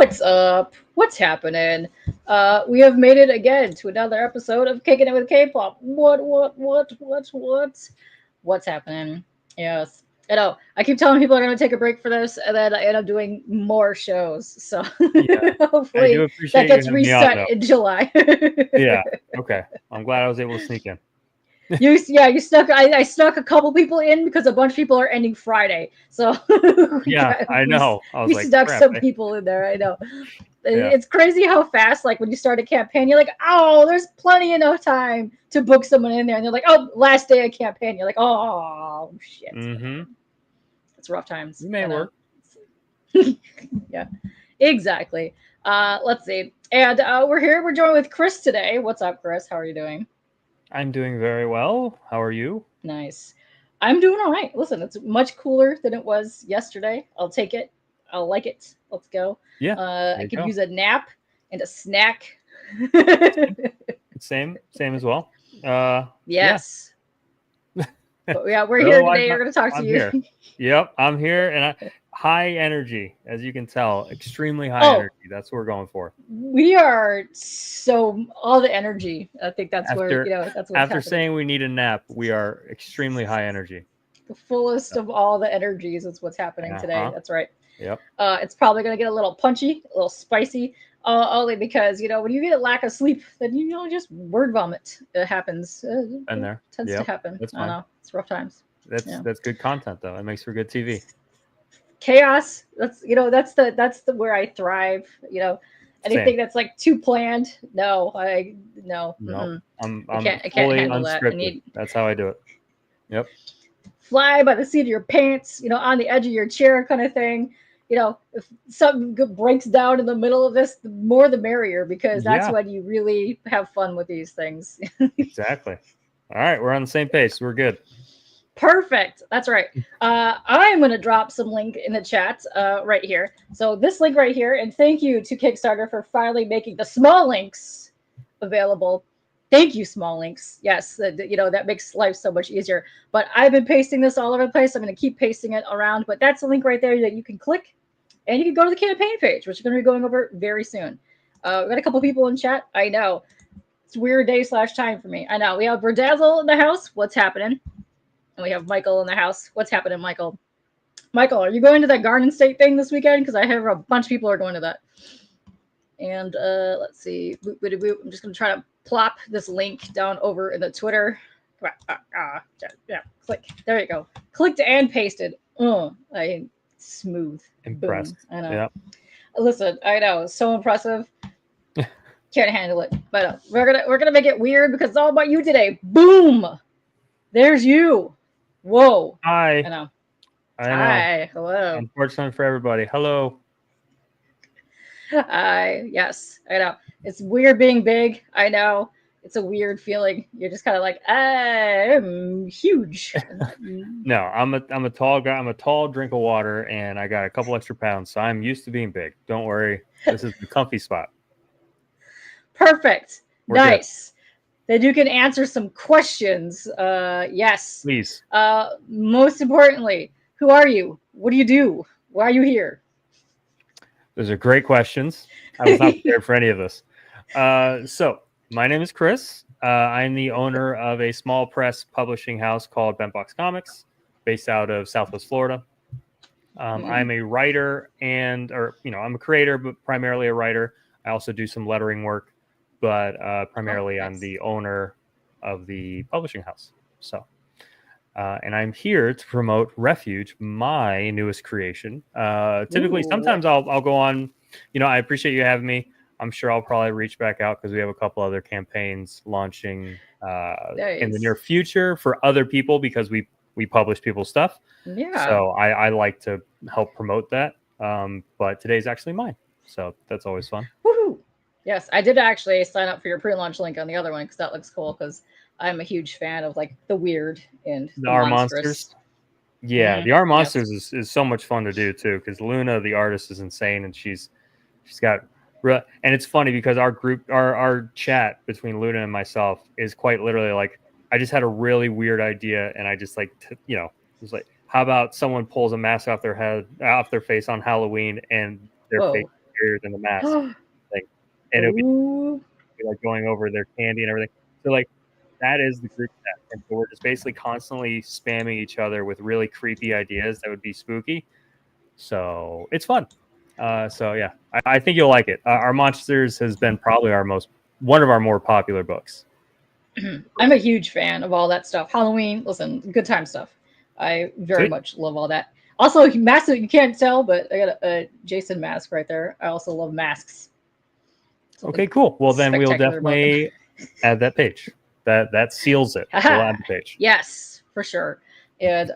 What's up? What's happening? We have made it again to another episode of Kicking It with Kpop. What? What's happening? Yes. I know. I keep telling people I'm going to take a break for this, and then I end up doing more shows. So Yeah, I do hopefully that appreciate you gets having me on, reset though. in July. Yeah, okay. I'm glad I was able to sneak in. You snuck. I snuck a couple people in because a bunch of people are ending Friday, so Yeah, I we know. I was we like, snuck crap. some people in there. I know. Yeah, It's crazy how fast, like when you start a campaign, you're like, oh, there's plenty enough time to book someone in there, and they're like, oh, last day of campaign. You're like, oh shit, mm-hmm. it's rough times. You may I know. work. Yeah, exactly. Let's see, and we're here. We're joined with Chris today. What's up, Chris? How are you doing? I'm doing very well. How are you? Nice. I'm doing all right. Listen, it's much cooler than it was yesterday. I'll take it. I'll like it. Let's go. Yeah, there I you could go. use a nap and a snack. Same as well. Yeah. Yes. But yeah, we're But here otherwise, today. We're going to talk to I'm you. here. Yep, I'm here, and high energy, as you can tell, extremely high Oh, energy. That's what we're going for. we are so all the energy. I think that's where, After that's what's after happening. saying we need a nap, we are extremely high energy. The fullest of all the energies is what's happening Uh today. huh. That's right. Yep. It's probably going to get a little punchy, a little spicy, only because when you get a lack of sleep, then just word vomit. It happens. Been It there. tends to Yep. happen. That's I don't fine. know. It's rough times. That's Yeah, that's good content though. It makes for good TV. chaos. That's the where I thrive. Same. Anything that's like too planned. No, I no. No, Mm-mm. I'm I I'm can't fully handle that. I unscripted. need That's how I do it. Yep. fly by the seat of your pants, on the edge of your chair kind of thing. If something breaks down in the middle of this, the more the merrier, because that's Yeah, when you really have fun with these things. exactly. All right, we're on the same page. We're good. Perfect. That's right. I'm going to drop some link in the chat right here. So this link right here, and thank you to Kickstarter for finally making the small links available. Thank you, small links. Yes, that makes life so much easier. But I've been pasting this all over the place. I'm going to keep pasting it around. But that's a link right there that you can click, and you can go to the campaign page, which we're going to be going over very soon. We got a couple people in chat. I know it's weird day/time for me. I know we have Berdazzle in the house. What's happening? And we have Michael in the house. What's happening, Michael? Michael, are you going to that Garden State thing this weekend? Because I have a bunch of people are going to that. And let's see. I'm just going to try to plop this link down over in the Twitter. Yeah, click. There you go. Clicked and pasted. Smooth. Boom. Impressed. I know. Yep. Listen, I know. So impressive. Can't handle it. But we're gonna make it weird because it's all about you today. Boom. There's you. Whoa. I Hi. know. I know. Hi. Hello. Unfortunate for everybody. Hello. Hi. Yes. I know. It's weird being big. I know. It's a weird feeling. You're just kind of like, I'm huge. No, I'm a tall guy. I'm a tall drink of water, and I got a couple extra pounds, so I'm used to being big. Don't worry. This is the comfy spot. Perfect. We're good. Nice. Then you can answer some questions. Yes. Please. Most importantly, who are you? What do you do? Why are you here? Those are great questions. I was not prepared for any of this. So, my name is Chris. I'm the owner of a small press publishing house called BentBox Comics, based out of Southwest Florida. I'm a writer I'm a creator, but primarily a writer. I also do some lettering work, but primarily I'm the owner of the publishing house. So, and I'm here to promote Refuge, my newest creation. Typically, sometimes I'll go on. I appreciate you having me. I'm sure I'll probably reach back out because we have a couple other campaigns launching in the near future for other people because we publish people's stuff. Yeah. So I like to help promote that. But today's actually mine. So that's always fun. Woohoo! Yes, I did actually sign up for your pre-launch link on the other one because that looks cool. Because I'm a huge fan of like the weird and the R monstrous. Monsters. Yeah, the R Monsters is so much fun to do too because Luna, the artist, is insane and she's got. And it's funny because our group, our chat between Luna and myself is quite literally like, I just had a really weird idea and I just was like, how about someone pulls a mask off their head, off their face on Halloween and their face scarier than the mask thing. And it'll be like going over their candy and everything. So like that is the group chat. And so we're just basically constantly spamming each other with really creepy ideas that would be spooky. So it's fun. So yeah, I think you'll like it. Our Monsters has been probably one of our more popular books. I'm a huge fan of all that stuff. Halloween, listen, good time stuff. I very much love all that. Also, massive, you can't tell, but I got a Jason mask right there. I also love masks. Okay, cool. Well, then we'll definitely add that page. That seals it. We'll add the page. Yes, for sure. And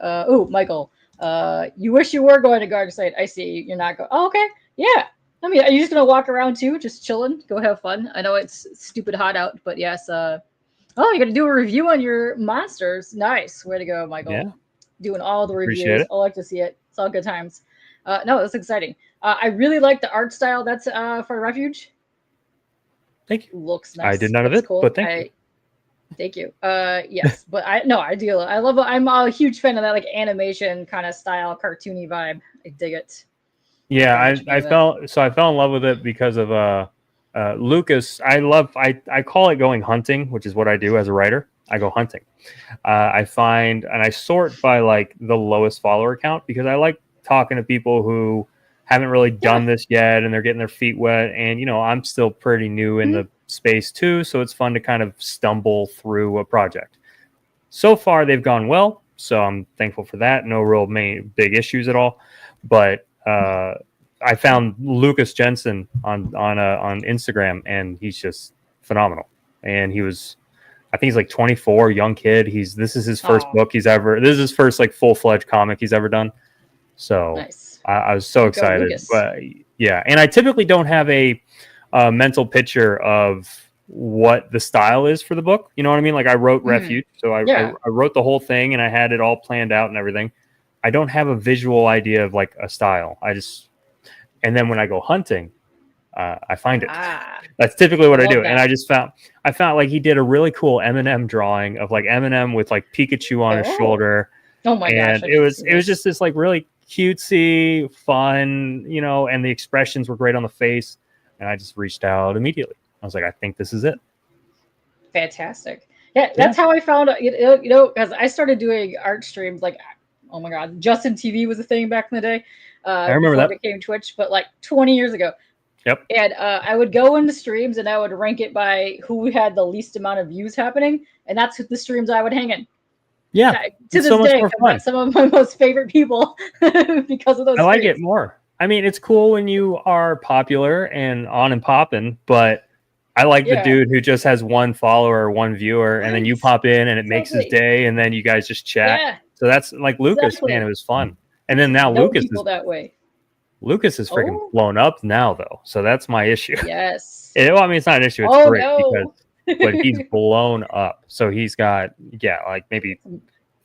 Michael, you wish you were going to Garden State. I see you're not going. Oh, okay. Yeah. I mean, are you just gonna walk around too, just chilling? Go have fun. I know it's stupid hot out, but yes. Oh, you're gonna do a review on your monsters. Nice. Way to go, Michael. Yeah. Doing all the reviews. I like to see it. It's all good times. No, that's exciting. I really like the art style that's for Refuge. Thank you. Looks nice. I did none of it, cool. But thank you. Thank you. Yes, but I do. I love. I'm a huge fan of that like animation kind of style, cartoony vibe. I dig it. Yeah, I fell in love with it because of Lucas. I call it going hunting, which is what I do as a writer. I go hunting. I find and I sort by like the lowest follower count because I like talking to people who haven't really done this yet and they're getting their feet wet. And, you know, I'm still pretty new in the space too. So it's fun to kind of stumble through a project. So far, they've gone well. So I'm thankful for that. No real big issues at all. But I found Lucas Jensen on Instagram and he's just phenomenal. And I think he's like 24, young kid. This is his first book this is his first like full-fledged comic he's ever done. So nice. I was so excited. But yeah, and I typically don't have a mental picture of what the style is for the book. You know what I mean? Like I wrote Refuge, so I wrote the whole thing and I had it all planned out and everything. I don't have a visual idea of like a style. And then when I go hunting, I find it. That's typically what I do. And I found like he did a really cool Eminem drawing of like Eminem with like Pikachu on his shoulder. Oh my gosh. And it was just this like really cutesy, fun, you know, and the expressions were great on the face. And I just reached out immediately. I was like, I think this is it. Fantastic. Yeah, that's how I found out, you know, because I started doing art streams like, oh my God, Justin TV was a thing back in the day. I remember that. It became Twitch, but like 20 years ago. Yep. And I would go into streams and I would rank it by who had the least amount of views happening. And that's the streams I would hang in. Yeah. To this day, some of my most favorite people because of those. I like it more. I mean, it's cool when you are popular and on and popping, but I like the dude who just has one follower or one viewer, and then you pop in and it makes his day, and then you guys just chat. Yeah. So that's like Lucas, man, it was fun. And then now Lucas is that way. Lucas is freaking blown up now, though. So that's my issue. Yes. Well, I mean, it's not an issue. It's great but he's blown up. So he's got, like maybe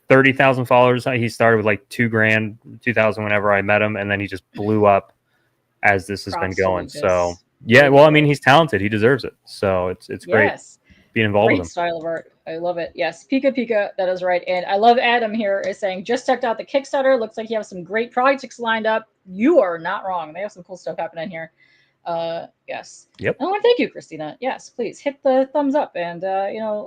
30,000 followers. He started with like $2,000, 2,000 whenever I met him. And then he just blew up as this has been going. So, yeah, well, I mean, he's talented. He deserves it. So it's great being involved with him. Great style of art. I love it. Yes, Pika, that is right. And I love Adam here is saying, just checked out the Kickstarter. Looks like you have some great projects lined up. You are not wrong. They have some cool stuff happening here. Yes. Yep. Oh, and thank you, Christina. Yes, please hit the thumbs up and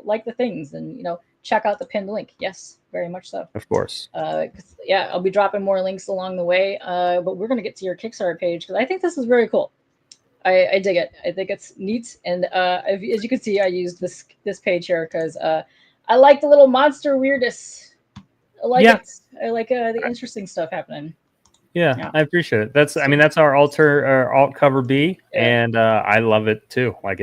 like the things and check out the pinned link. Yes, very much so. Of course. I'll be dropping more links along the way. But we're gonna get to your Kickstarter page because I think this is very cool. I dig it. I think it's neat. And as you can see, I used this page here because I like the little monster weirdness. I like it. I like the interesting stuff happening. Yeah, I appreciate it. That's our alt cover B, and I love it too. Like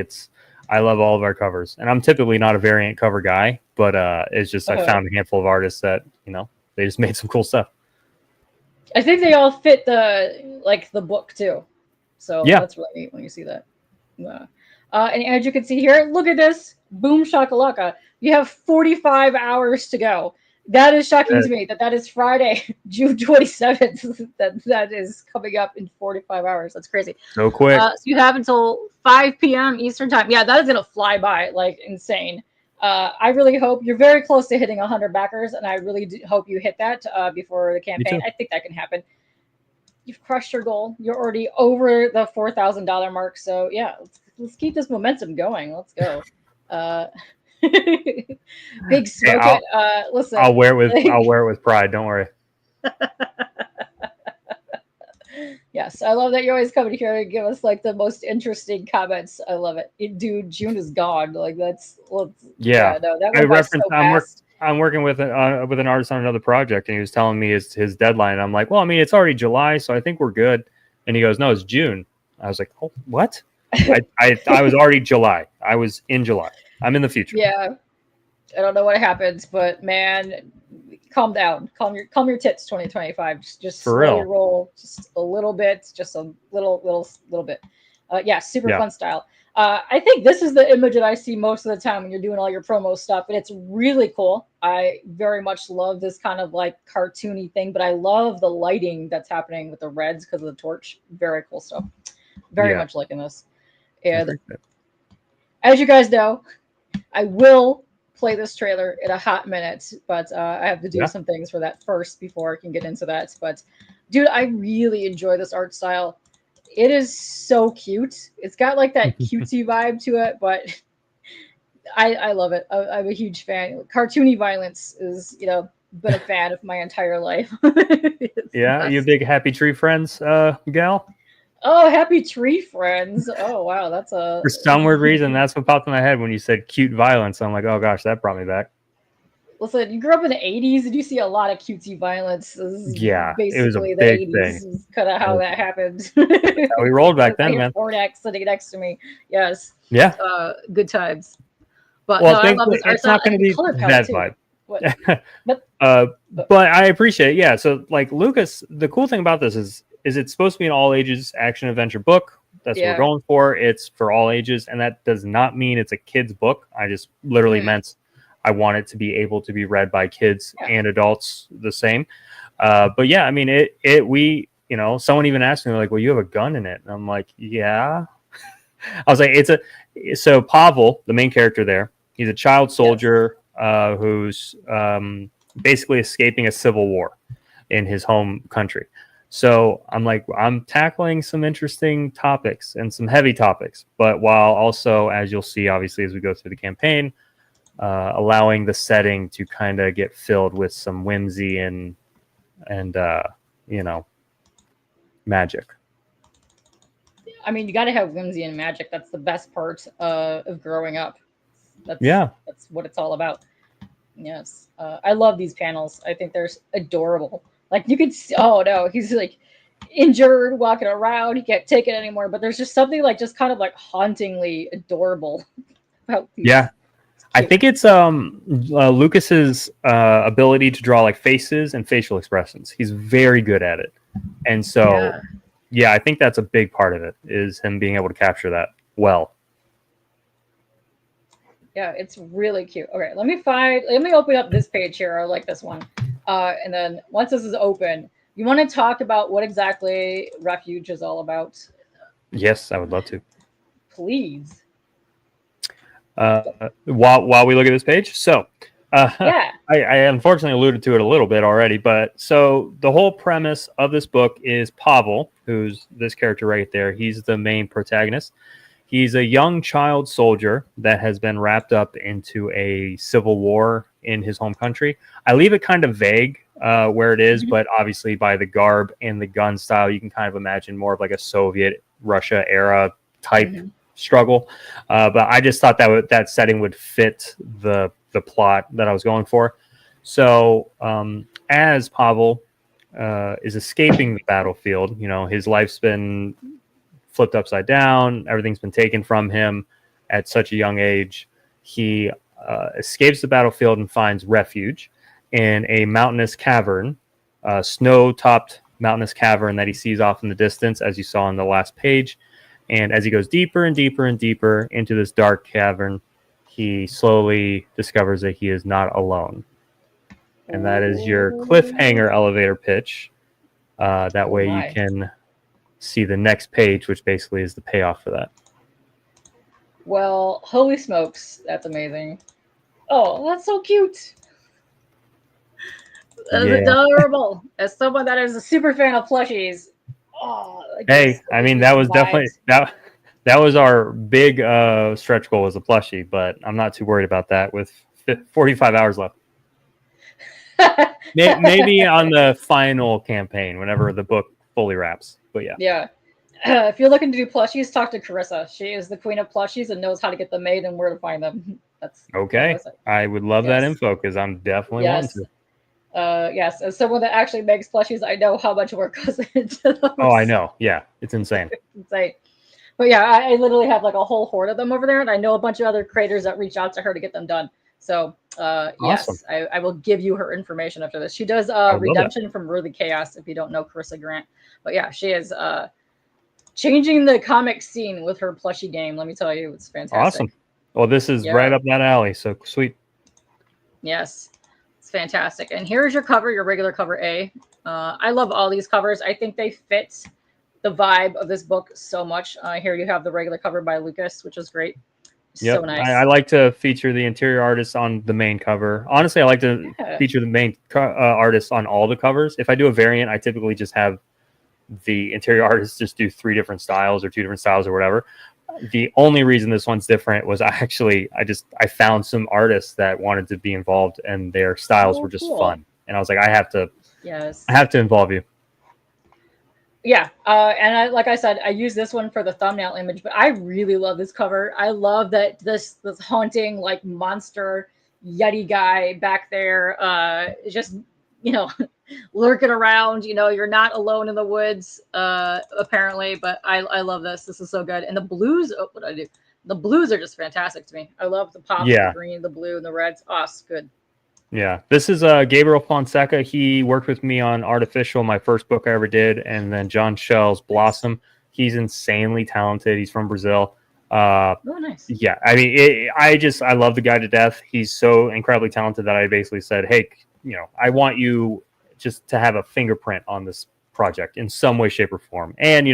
I love all of our covers, and I'm typically not a variant cover guy, but it's just I found a handful of artists that they just made some cool stuff. I think they all fit the book too, so that's really neat when you see that. And as you can see here, look at this, boom shakalaka! You have 45 hours to go. That is shocking to me that is Friday, June 27th. that is coming up in 45 hours. That's crazy. So quick. So you have until 5 p.m. Eastern time. Yeah, that is going to fly by like insane. I really hope you're very close to hitting 100 backers, and I really hope you hit that before the campaign. I think that can happen. you've crushed your goal. You're already over the $4,000 mark. So yeah, let's keep this momentum going. Let's go. Big Hey, smoke it. Listen, I'll wear it with like, I'll wear it with pride. Don't worry. yes, I love that you're always coming here and give us like the most interesting comments. I love it. Dude, June is gone. Like Yeah, no, that I went by so referenced. fast. I'm working with an artist on another project, and he was telling me his deadline. I'm like, well, I mean, it's already July, so I think we're good. And he goes, no, it's June. I was like, oh, what? I was already July. I was in July. I'm in the future. Yeah, I don't know what happened, but man, calm down, calm your tits. 2025, just For slow your real. roll, just a little bit, just a little bit. Yeah, super Yeah. fun style. I think this is the image that I see most of the time when you're doing all your promo stuff, and it's really cool. I very much love this kind of like cartoony thing, but I love the lighting that's happening with the reds because of the torch. Very cool stuff. Very Yeah. much liking this. I And appreciate it. as you guys know, I will play this trailer in a hot minute, but I have to do Yeah. some things for that first before I can get into that. But dude, I really enjoy this art style. It is so cute. It's got like that cutesy vibe to it, but I love it. I'm a huge fan. Cartoony violence is, been a fan of my entire life. It's the Yeah, you best. big Happy Tree Friends, gal? Oh, happy tree friends. Oh wow, that's a For some weird reason, that's what popped in my head when you said cute violence. I'm like, oh gosh, that brought me back. listen. You grew up in the '80s, and you see a lot of cutesy violence. This is Yeah, it was a basically the big '80s. thing. This is kind of how that happened. That's how we rolled back I then, hear man. Fornax sitting next to me. Yes, Yeah. good times. But no, Well, I love thankfully, this art it's style not going and to the be color palette that too. vibe. What? But But I appreciate it. Yeah. So, like Lucas, the cool thing about this is it's supposed to be an all ages action adventure book. That's what we're yeah, going for. It's for all ages, and that does not mean it's a kid's book. I just literally meant I want it to be able to be read by kids yeah. and adults the same. But yeah, I mean, we, someone even asked me like, well, you have a gun in it. And I'm like, yeah. I was like, so Pavel, the main character there, he's a child soldier who's basically escaping a civil war in his home country. So I'm like, I'm tackling some interesting topics and some heavy topics, but while also, as you'll see, obviously, as we go through the campaign, allowing the setting to kind of get filled with some whimsy and magic. I mean, you got to have whimsy and magic. That's the best part of growing up. Yeah. That's what it's all about. Yes, I love these panels. I think they're adorable. Like you could see, oh no, he's like injured, walking around. He can't take it anymore. But there's just something like just kind of like hauntingly adorable about these. Yeah. I think it's Lucas's ability to draw like faces and facial expressions. He's very good at it, and so yeah, I think that's a big part of it is him being able to capture that well. Yeah, it's really cute. Okay, let me open up this page here. I like this one. And then once this is open, you want to talk about what exactly Refuge is all about? Yes, I would love to. Please. While we look at this page, so Yeah. I unfortunately alluded to it a little bit already, but so the whole premise of this book is Pavel, who's this character right there. He's the main protagonist. He's a young child soldier that has been wrapped up into a civil war in his home country. I leave it kind of vague where it is, but obviously by the garb and the gun style, you can kind of imagine more of like a Soviet Russia era type struggle. But I just thought that setting would fit the plot that I was going for. So as Pavel is escaping the battlefield, his life's been flipped upside down. Everything's been taken from him at such a young age. He escapes the battlefield and finds refuge in a mountainous cavern, snow-topped mountainous cavern that he sees off in the distance, as you saw on the last page. And as he goes deeper and deeper and deeper into this dark cavern, he slowly discovers that he is not alone. And that is your cliffhanger elevator pitch. That way you can see the next page, which basically is the payoff for that. Well, holy smokes, that's amazing. Oh, that's so cute. That's adorable. As someone that is a super fan of plushies, oh, like Hey, I mean, that was definitely vibes. that was our big stretch goal was a plushie, but I'm not too worried about that with 45 hours left. Maybe on the final campaign, whenever the book fully wraps. But yeah. Yeah. If you're looking to do plushies, talk to Carissa. She is the queen of plushies and knows how to get them made and where to find them. That's Okay. I would love that Yes. info because I'm definitely wanting Yes. to. Yes. As someone that actually makes plushies, I know how much work goes into those. Oh, I know. Yeah, it's insane. It's insane. But yeah, I literally have like a whole horde of them over there, and I know a bunch of other creators that reach out to her to get them done. So Awesome. yes, I will give you her information after this. She does would love that. Redemption from Worthy Chaos, if you don't know Carissa Grant. But yeah, she is changing the comic scene with her plushie game. Let me tell you, it's fantastic. Awesome. Well, this is Yeah. right up that alley. So sweet. Yes, it's fantastic. And here's your cover, your regular cover A. I love all these covers. I think they fit the vibe of this book so much. Here you have the regular cover by Lucas, which is great. Yep. So nice. I like to feature the interior artist on the main cover. Honestly, I like to feature the main artist on all the covers. If I do a variant, I typically just have the interior artist just do 3 different styles or 2 different styles or whatever. The only reason this one's different was I found some artists that wanted to be involved and their styles were just fun. And I was like, I have to involve you. Yeah, and like I said, I use this one for the thumbnail image, but I really love this cover. I love that this haunting like monster yeti guy back there, just lurking around. You're not alone in the woods, apparently. But I love this. This is so good. And the blues, what did I do? The blues are just fantastic to me. I love the pops, the green, the blue, and the reds. Oh, it's good. Yeah, this is Gabriel Fonseca. He worked with me on Artificial, my first book I ever did, and then John Shell's Blossom. He's insanely talented. He's from Brazil. Oh, nice. Yeah, I mean, I love the guy to death. He's so incredibly talented that I basically said, hey, I want you just to have a fingerprint on this project in some way, shape, or form. And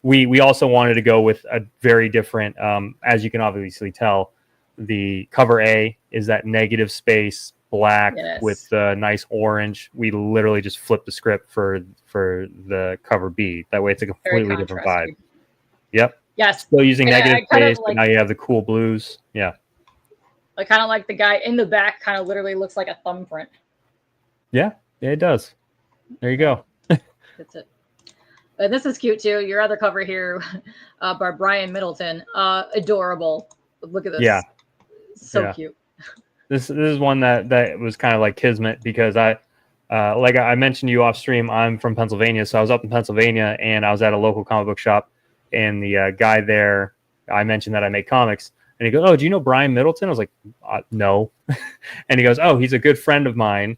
we also wanted to go with a very different, as you can obviously tell, the cover A is that negative space black with nice orange. We literally just flipped the script for the cover B. That way it's a completely different vibe. Yep. Yes. Still using negative space, but now you have the cool blues. Yeah. I kind of like the guy in the back kind of literally looks like a thumbprint. Yeah, it does. There you go. That's it. And this is cute too. Your other cover here by Brian Middleton. Adorable. Look at this. Yeah. So cute. This is one that was kind of like kismet because like I mentioned to you off stream, I'm from Pennsylvania. So I was up in Pennsylvania and I was at a local comic book shop and the guy there, I mentioned that I make comics and he goes, oh, do you know Brian Middleton? I was like, no. And he goes, oh, he's a good friend of mine.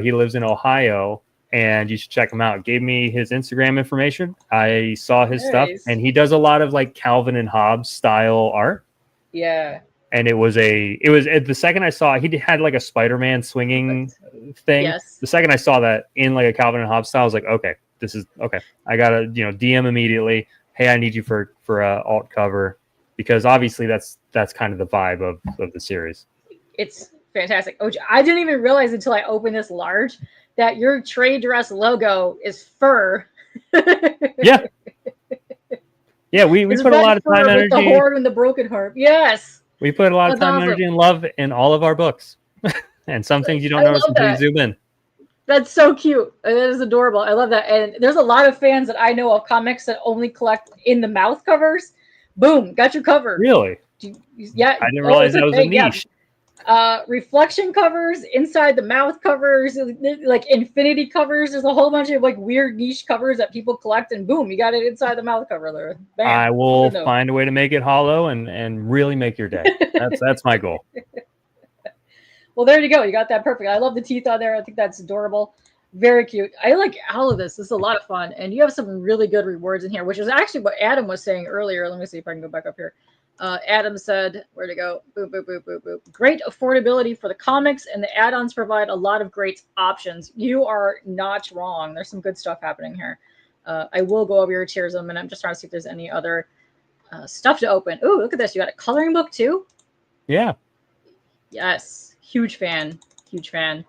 He lives in Ohio and you should check him out. Gave me his Instagram information. I saw his stuff and he does a lot of like Calvin and Hobbes style art. Yeah. And it was the second I saw he had like a Spider-Man swinging thing. Yes. The second I saw that in like a Calvin and Hobbes style, I was like, okay, this is okay. I gotta DM immediately. Hey, I need you for a alt cover because obviously that's kind of the vibe of the series. It's fantastic. Oh, I didn't even realize until I opened this large that your trade dress logo is fur. Yeah. Yeah, we put a lot of time and energy. The horde and the broken heart. Yes. We put a lot of time, energy, and love in all of our books. And some things you don't notice until you zoom in. That's so cute. It is adorable. I love that. And there's a lot of fans that I know of comics that only collect in the mouth covers. Boom, got your cover. Really? Yeah. I didn't realize that was a niche. Yeah. Reflection covers, inside the mouth covers, like infinity covers. There's a whole bunch of like weird niche covers that people collect, and boom, you got it inside the mouth cover there. Bam. I will find a way to make it hollow and really make your day. That's my goal. Well, there you go. You got that perfect. I love the teeth on there. I think that's adorable. Very cute. I like all of this. This is a lot of fun, and you have some really good rewards in here, which is actually what Adam was saying earlier. Let me see if I can go back up here. Adam said, where to go? Boop, boop, boop, boop, boop. Great affordability for the comics, and the add-ons provide a lot of great options. You are not wrong. There's some good stuff happening here. I will go over your tiers in a minute. I'm just trying to see if there's any other stuff to open. Ooh, look at this. You got a coloring book too? Yeah. Yes. Huge fan. Huge fan.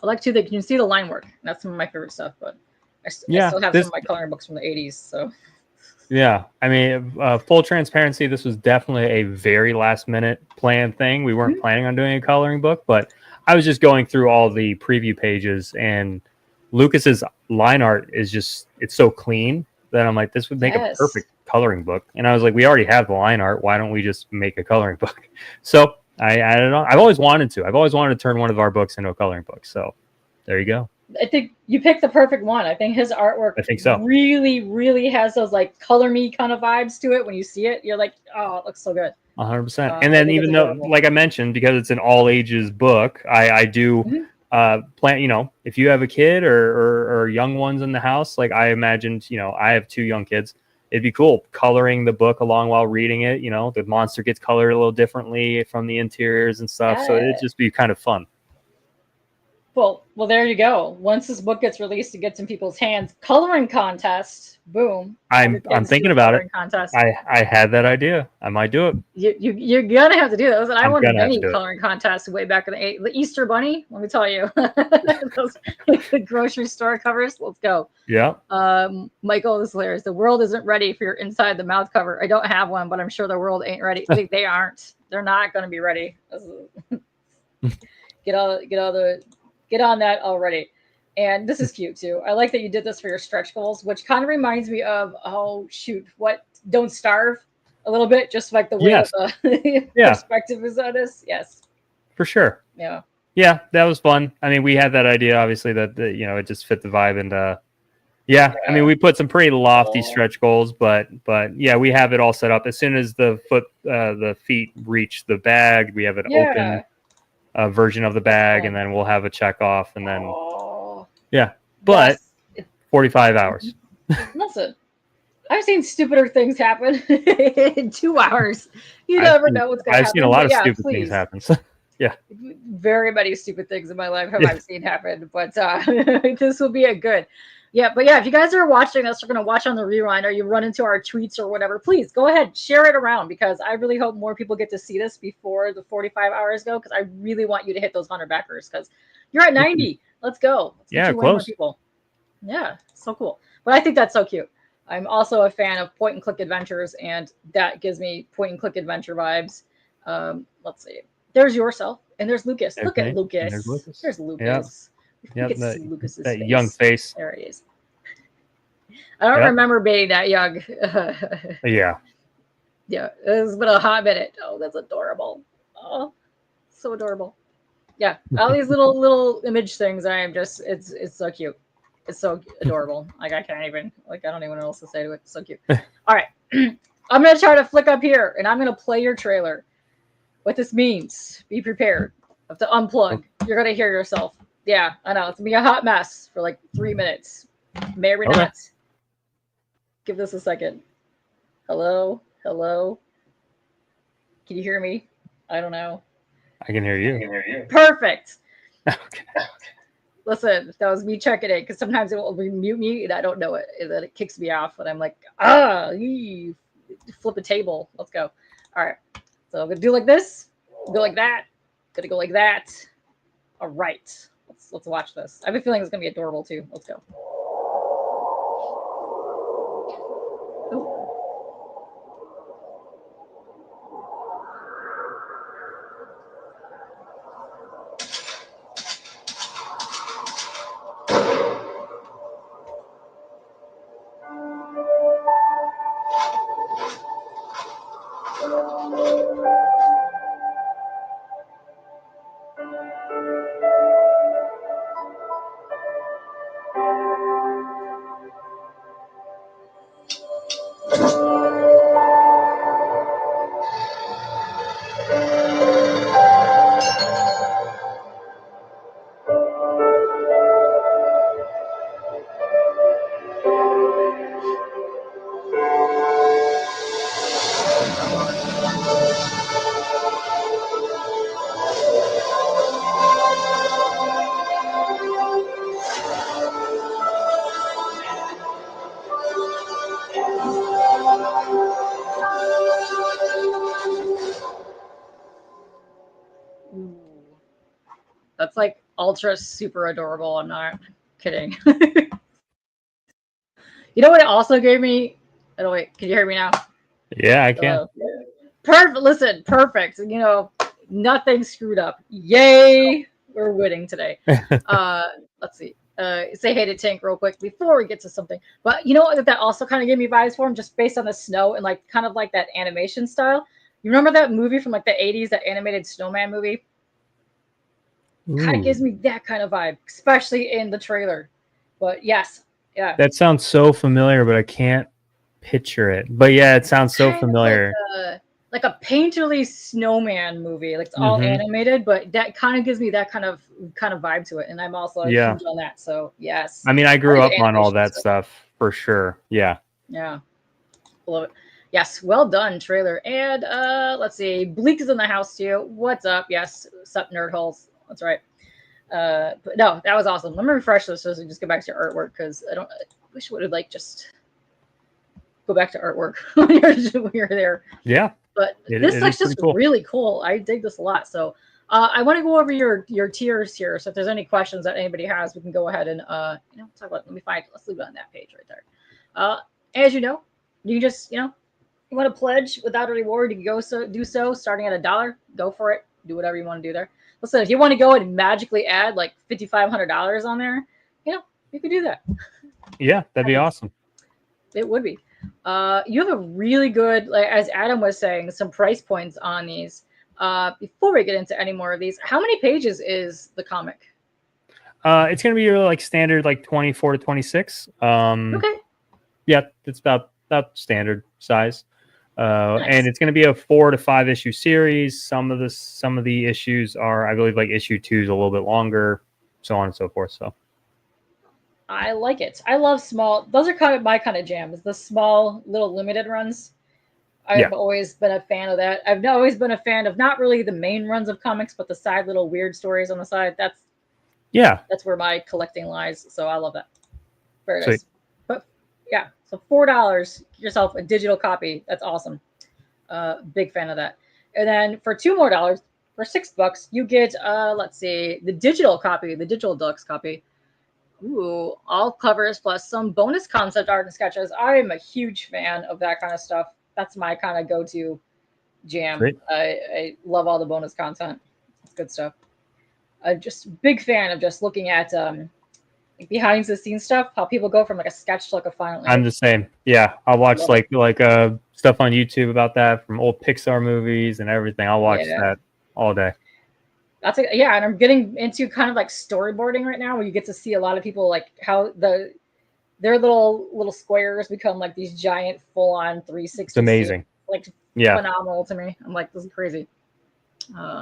I like too that you can see the line work. That's some of my favorite stuff, but I still have this some of my coloring books from the 80s. So Yeah, I mean, full transparency, this was definitely a very last minute planned thing. We weren't planning on doing a coloring book, but I was just going through all the preview pages, and Lucas's line art is just, it's so clean that I'm like, this would make a perfect coloring book. And I was like, we already have the line art. Why don't we just make a coloring book? So I added on. I've always wanted to turn one of our books into a coloring book. So there you go. I think you picked the perfect one. I think his artwork really, really has those like color me kind of vibes to it. When you see it, you're like, oh, it looks so good. 100%. And then even though, like I mentioned, because it's an all ages book, I do plan, you know, if you have a kid or young ones in the house, like I imagined, you know, I have 2 young kids. It'd be cool coloring the book along while reading it. You know, the monster gets colored a little differently from the interiors and stuff. So it'd just be kind of fun. Well, there you go. Once this book gets released, it gets in people's hands. Coloring contest, boom! I'm thinking about it. Contest. I had that idea. I might do it. You're gonna have to do those. And I won many coloring contests way back in the Easter Bunny. Let me tell you, those the grocery store covers. Let's go. Yeah. Michael is hilarious. The world isn't ready for your inside the mouth cover. I don't have one, but I'm sure the world ain't ready. They aren't. They're not going to be ready. Get on that already. And this is cute too. I like that you did this for your stretch goals, which kind of reminds me of, Don't Starve a little bit, just like the way that the perspective is on this. Yes. For sure. Yeah. Yeah, that was fun. I mean, we had that idea, obviously, that, you know, it just fit the vibe. And I mean, we put some pretty lofty stretch goals, but yeah, we have it all set up. As soon as the feet reach the bag, we have an open version of the bag, and then we'll have a check off, and then but 45 hours. Listen, I've seen stupider things happen in 2 hours. You never know what's going to happen. I've seen a lot of stupid things happen. So, yeah, very many stupid things in my life I've seen happen, but this will be a good. But if you guys are watching this, we're going to watch on the rewind, or you run into our tweets or whatever, please go ahead, share it around, because I really hope more people get to see this before the 45 hours go, because I really want you to hit those 100 backers, because you're at 90. Let's go. Let's get you way more people. Yeah, so cool. But I think that's so cute. I'm also a fan of point and click adventures, and that gives me point and click adventure vibes. Let's see. There's yourself, and there's Lucas. Look at Lucas. There's Lucas. Yeah, that young face. There it is. I don't remember being that young. Yeah, it's been a hot minute. Oh, that's adorable. Oh, so adorable. Yeah, all these little image things. It's so cute. It's so adorable. Like I don't even know what else to say to it. It's so cute. All right, I'm gonna try to flick up here, and I'm gonna play your trailer. What this means, be prepared. Have to unplug. You're gonna hear yourself. Yeah, I know. It's gonna be a hot mess for like 3 minutes. Maybe not. Give this a second. Hello? Hello? Can you hear me? I don't know. I can hear you. Perfect. Okay. Listen, that was me checking it, because sometimes it will mute me and I don't know it. And then it kicks me off and I'm like, flip a table. Let's go. All right. So I'm gonna do like this. Go like that. Gonna go like that. All right. Let's watch this. I have a feeling it's gonna be adorable too. Let's go. That's like ultra super adorable. I'm not kidding. You know what it also gave me? Oh wait, can you hear me now? Yeah, I can. Perfect. Listen, perfect. You know, nothing screwed up. Yay, we're winning today. Let's see. Say hey to Tank real quick before we get to something. But you know what? That also kind of gave me vibes for him, just based on the snow and like kind of like that animation style. You remember that movie from like the 80s, that animated snowman movie? Kind of gives me that kind of vibe, especially in the trailer. But yes, yeah. That sounds so familiar, but I can't picture it. But yeah, it sounds so familiar. Like a painterly snowman movie. Like it's all animated, but that kind of gives me that kind of vibe to it. And I'm also huge on that. So yes. I mean, I grew up on all that stuff for sure. Yeah. Yeah. Love it. Yes, well done, trailer. And let's see. Bleak is in the house too. What's up? Yes, sup nerd holes. That's right. But no, that was awesome. Let me refresh this so we just get back to your artwork, because I wish it would have like just go back to artwork when you're there. Yeah. But this looks just cool. Really cool. I dig this a lot. So I want to go over your tiers here. So if there's any questions that anybody has, we can go ahead and talk about it. Let's leave it on that page right there. As you know, you just you want to pledge without a reward, you can do so starting at $1. Go for it. Do whatever you want to do there. Listen, if you want to go and magically add like $5,500 on there, you could do that. Yeah, that'd be awesome. It would be. You have a really good, like as Adam was saying, some price points on these. Before we get into any more of these, how many pages is the comic? It's going to be like standard, like 24 to 26. Okay. Yeah, it's about standard size. Nice. And it's going to be a 4 to 5 issue series. Some of the issues are, I believe, like issue 2 is a little bit longer, so on and so forth. So I like it. I love small. Those are kind of my kind of jams. The small little limited runs. I've always been a fan of that. I've always been a fan of not really the main runs of comics, but the side little weird stories on the side. That's where my collecting lies. So I love that. Very nice. But yeah, so $4, get yourself a digital copy. That's awesome. Big fan of that. And then for $2 more, for $6, you get let's see, the digital copy, the digital deluxe copy. Ooh, all covers plus some bonus concept art and sketches. I am a huge fan of that kind of stuff. That's my kind of go-to jam. Great. I love all the bonus content. It's good stuff. I'm just a big fan of just looking at behind the scenes stuff, how people go from like a sketch to like a final image. I'm the same. Yeah, I'll watch like stuff on YouTube about that from old Pixar movies and everything. I'll watch that all day. That's and I'm getting into kind of like storyboarding right now, where you get to see a lot of people like how their little squares become like these giant full-on 360. It's amazing. Like phenomenal to me. I'm like, this is crazy.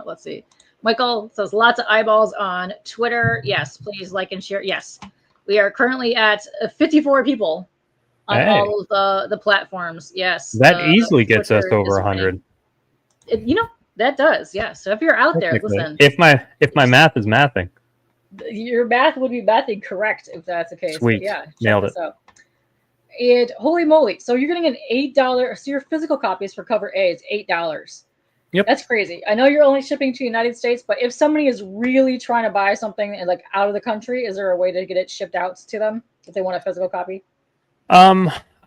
Let's see. Michael says lots of eyeballs on Twitter. Yes, please like and share. Yes, we are currently at 54 people on all of the platforms. Yes, that easily gets us over 100. That does. Yeah. So if you're out there, listen. If my math is mathing, your math would be mathing correct if that's the case. Sweet. But yeah, nailed it. Out. And holy moly! So you're getting an $8. So your physical copies for cover A is $8. Yep. That's crazy. I know you're only shipping to the United States, but if somebody is really trying to buy something and like out of the country, is there a way to get it shipped out to them if they want a physical copy?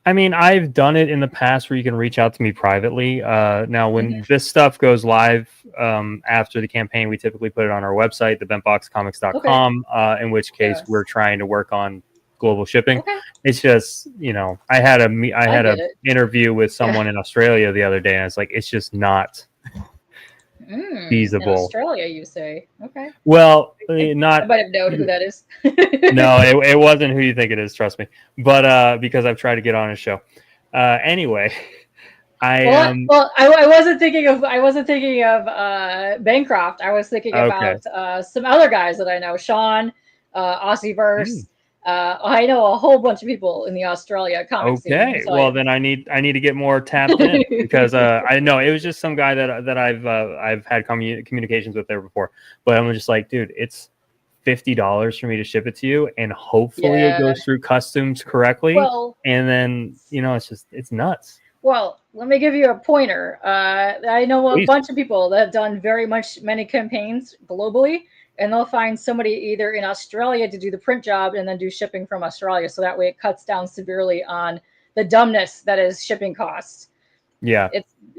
I mean, I've done it in the past where you can reach out to me privately. Now, when this stuff goes live after the campaign, we typically put it on our website, thebentboxcomics.com, in which case we're trying to work on global shipping. Okay. It's just, I had a interview with someone in Australia the other day, and it's like, it's just not feasible. In Australia, you say? Okay. Well, not. I might have known who that is. No, it wasn't who you think it is. Trust me. But because I've tried to get on a show. Anyway, I wasn't thinking of Bancroft. I was thinking about some other guys that I know. Sean, Aussieverse. I know a whole bunch of people in the Australia comic scene. Okay, well then I need to get more tapped in because I know it was just some guy that I've had communications with there before, but I'm just like, dude, it's $50 for me to ship it to you, and hopefully it goes through customs correctly. Well, and then it's nuts. Well, let me give you a pointer. I know a bunch of people that have done many campaigns globally, and they'll find somebody either in Australia to do the print job and then do shipping from Australia. So that way it cuts down severely on the dumbness that is shipping costs. Yeah.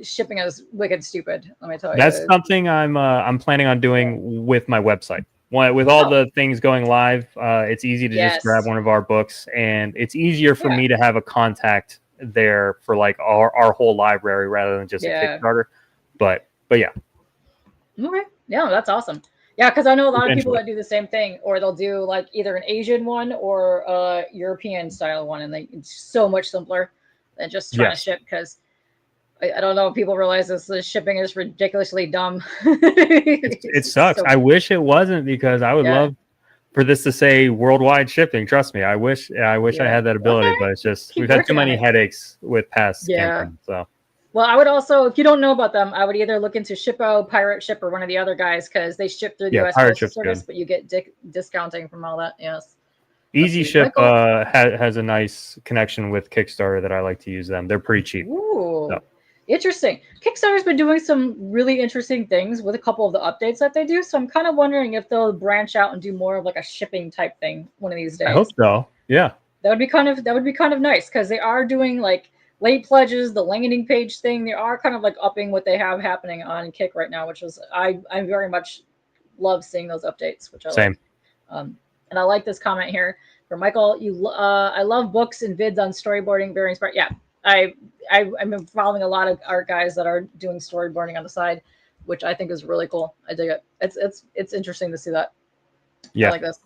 Shipping is wicked stupid. Let me tell you. That's something I'm planning on doing with my website. With all the things going live, it's easy to just grab one of our books, and it's easier for me to have a contact there for like our whole library rather than just a Kickstarter. But yeah. Okay. Yeah, that's awesome. Yeah, because I know a lot of people that do the same thing, or they'll do like either an Asian one or a European style one, and it's so much simpler than just trying to ship. Because I don't know if people realize this. The shipping is ridiculously dumb. It sucks. I wish it wasn't, because I would love for this to say worldwide shipping. Trust me, I wish I had that ability, but it's just we've had too many headaches with past campaigns. So. Well, I would also, if you don't know about them, I would either look into Shippo, Pirate Ship, or one of the other guys, because they ship through the US Postal Service, but you get discounting from all that. Yes. Easy Ship has a nice connection with Kickstarter that I like to use them. They're pretty cheap. Ooh. So. Interesting. Kickstarter's been doing some really interesting things with a couple of the updates that they do. So I'm kind of wondering if they'll branch out and do more of like a shipping type thing one of these days. I hope so. Yeah. That would be kind of nice, because they are doing like late pledges, the landing page thing. They are kind of like upping what they have happening on Kick right now, which is I very much love seeing those updates, which I like. And I like this comment here from Michael. I love books and vids on storyboarding, very inspired. Yeah. I've been following a lot of art guys that are doing storyboarding on the side, which I think is really cool. I dig it. It's interesting to see that. Yeah. I like this.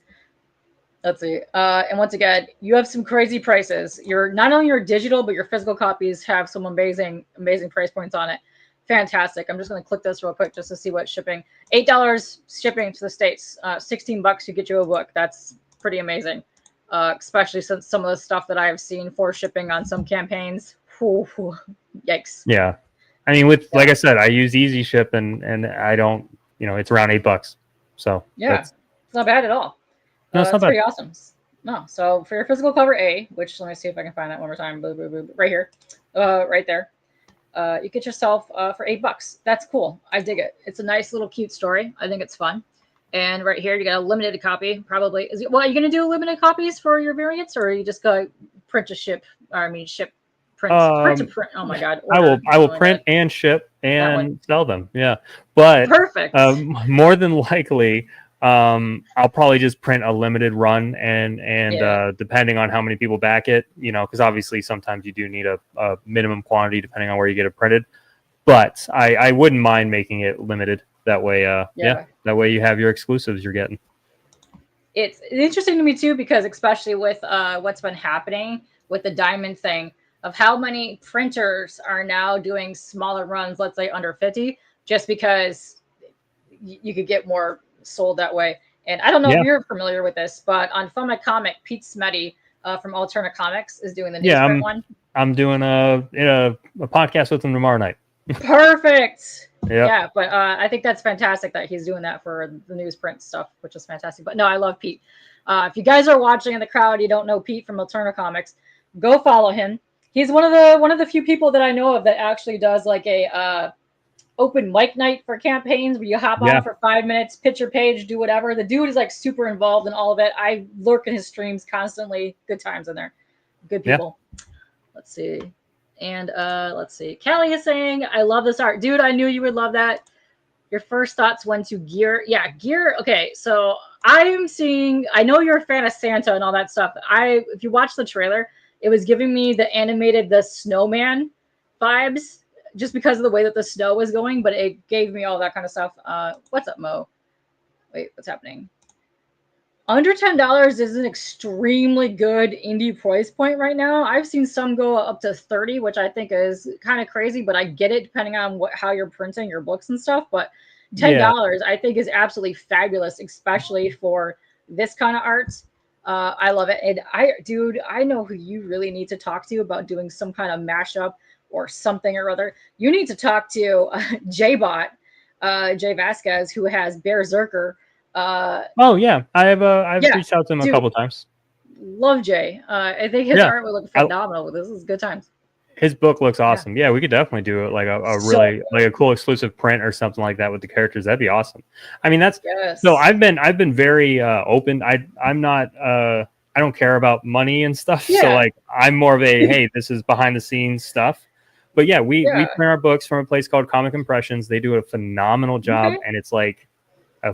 Let's see. And once again, you have some crazy prices. You're not only your digital, but your physical copies have some amazing price points on it. Fantastic. I'm just going to click this real quick just to see what shipping. $8 shipping to the States. $16 to get you a book. That's pretty amazing. Especially since some of the stuff that I have seen for shipping on some campaigns. Yikes. Yeah. I mean, like I said, I use Easy Ship, and I don't, it's around $8. So yeah, it's not bad at all. No, it's not bad. Pretty awesome. No, so for your physical cover A, which let me see if I can find that one more time. Right here, right there. You get yourself for $8. That's cool. I dig it. It's a nice little cute story. I think it's fun. And right here, you got a limited copy. Probably are you going to do limited copies for your variants, or are you just going to print to ship? Ship, print to print. Oh my God! I will print and ship and sell them. Yeah, but perfect. More than likely, I'll probably just print a limited run, and depending on how many people back it, because obviously sometimes you do need a minimum quantity depending on where you get it printed. But I wouldn't mind making it limited. That way, that way you have your exclusives you're getting. It's interesting to me too, because especially with what's been happening with the diamond thing, of how many printers are now doing smaller runs, let's say under 50, just because you could get more sold that way. And I don't know if you're familiar with this, but on Fun My Comic, Pete Smeddy from Alterna Comics is doing the newsprint one. I'm doing a podcast with him tomorrow night. Perfect. Yeah, but I think that's fantastic that he's doing that for the newsprint stuff, which is fantastic. But no, I love Pete. If you guys are watching in the crowd, you don't know Pete from Alterna Comics, go follow him. He's one of the few people that I know of that actually does like a open mic night for campaigns where you hop on for 5 minutes, pitch your page, do whatever. The dude is like super involved in all of it. I lurk in his streams constantly. Good times in there. Good people. Let's see. And let's see. Callie is saying, I love this art. Dude, I knew you would love that. Your first thoughts went to Gear. Yeah, Gear. Okay, so I'm seeing, I know you're a fan of Santa and all that stuff. If you watch the trailer, it was giving me the snowman vibes just because of the way that the snow was going, but it gave me all that kind of stuff. What's up, Mo? Wait, what's happening? Under $10 is an extremely good indie price point right now. I've seen some go up to 30, which I think is kind of crazy, but I get it depending on how you're printing your books and stuff. But $10 I think is absolutely fabulous, especially for this kind of art. I love it. And I know who you really need to talk to about doing some kind of mashup or something or other. You need to talk to J-Bot, Jay Vasquez, who has Berserker. I've reached out to him a couple times. Love Jay. I think his art would look phenomenal. This is good times. His book looks awesome. Yeah, we could definitely do it like a really like a cool exclusive print or something like that with the characters. That'd be awesome. I mean, that's so I've been very open. I'm not I don't care about money and stuff. Yeah. So like I'm more of a hey, this is behind the scenes stuff. But yeah, we print our books from a place called Comic Impressions. They do a phenomenal job, and it's like